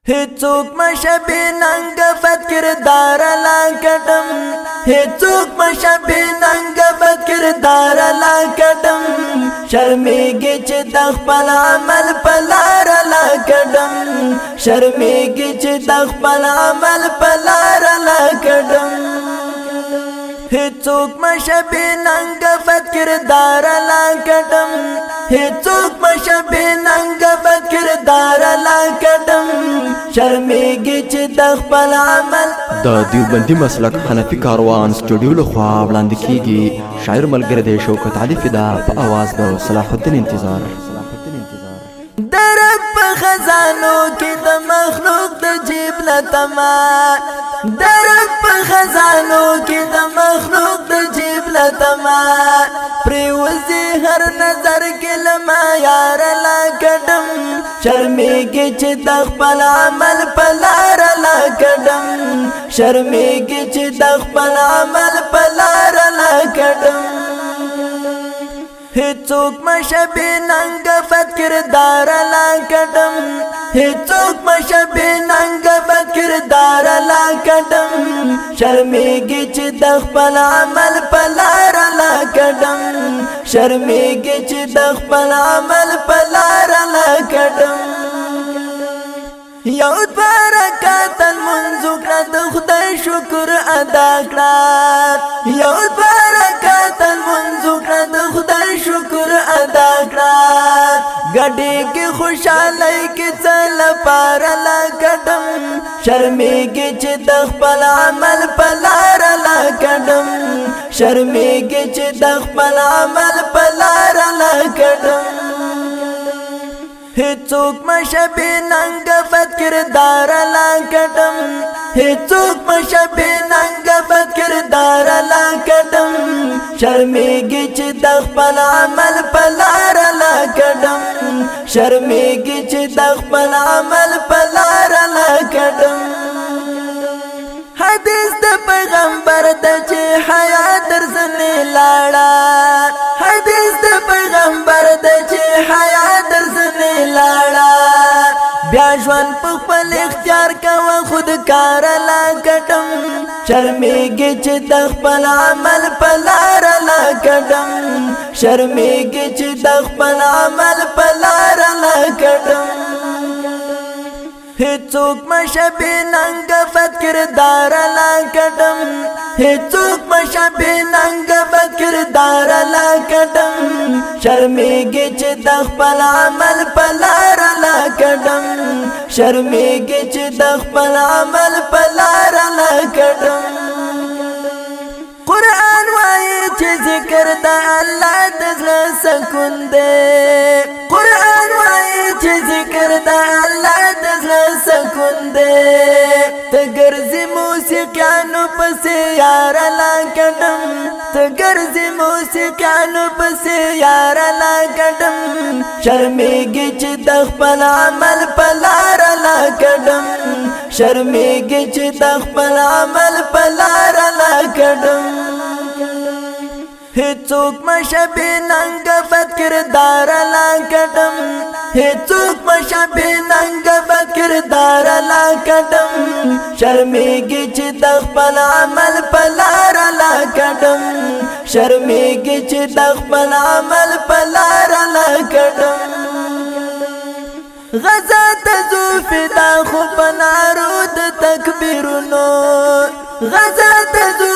هیڅوک مشبه ننګفت کردار لا کډم هیڅوک مشبه ننګفت کردار لا کډم شرمېږي چې د خپل عمل په لار لا کډم شرمېږي چې د خپل عمل په لار لا کډم هیڅوک مشبه ننګفت کردار لا کډم هیڅوک مشبه ننګفت کردار لا کډم شرمېږي چې د خپل عمل د دیوبندي مسلک حنفي کاروان سټوډیو لخوا وړاندې کیږي شاعر ملګری دی شوکت علي فدا په اواز د صلاح الدین انتظار درب په خزانو کې د مخلوق د جیب لتما درب په خزانو کې د مخلوق د جیب لتما پریوزي هر نظر کې لما یار لا کډم شرمېږي چې د خپل عمل په لار لا کډم شرمېږي چې د خپل عمل په لار لا کډم هیڅوک مشبه ننګفت کردار لا کډم هیڅوک مشبه ننګفت کردار لا کډم شرمېږي چې د خپل عمل په لار لا کډم شرمېږي چې د خپل عمل په لار لا کډم یو برکات المنځ کړه د خدای شکر ادا کړه یو برکات المنځ کړه د خدای شکر ادا کړه ګډې کې خوشالۍ کې څل پار لا کډم شرمېږي چې د خپل عمل په لار لا کډم شرمېږي چې د خپل عمل په لار لا کډم هیڅوک مشبه ننګفت کردار لا کډم هیڅوک مشبه ننګفت کردار لا کډم شرمېږي چې د خپل عمل په لار لا کډم شرمېږي چې د خپل عمل په لار لا کډم حدیث د پیغمبر د چې حیا درځنه لاړه حدیث د پیغمبر د چې حیا درځنه لاړه بیا ژوند په خپل اختیار کوه خود کار لا کډم شرمېږي چې د خپل عمل په لار لا کډم شرمېږي چې د خپل عمل په لار لا کډم هیڅوک مشبه ننګفت کردار لا کډم هیڅوک مشبه ننګفت کردار لا کډم شرمېږي چې د خپل عمل په لار لا کډم شرمېږي چې د خپل عمل په لار لا کډم قرآن وایي چې ذکر د الله د زړه سکون دی قرآن وایي چې ذکر د الله د زړه سکون دی ته ګرځې موسیقیانو پسې یار لا کډم ته ګرځې موسیقیانو پسې یار لا کډم شرمېږي چې د خپل عمل په لار لا کډم شرمېږي چې د خپل عمل په لار لا کډم هیڅوک مشبه ننګفت کردار لا کډم هیڅوک مشبه ننګفت کردار لا کډم شرمېږي چې د خپل عمل په لار لا کډم شرمېږي چې د خپل عمل په لار لا کډم غزا ته ځو فدا خو په نارو د تکبیرونو غزا ته ځو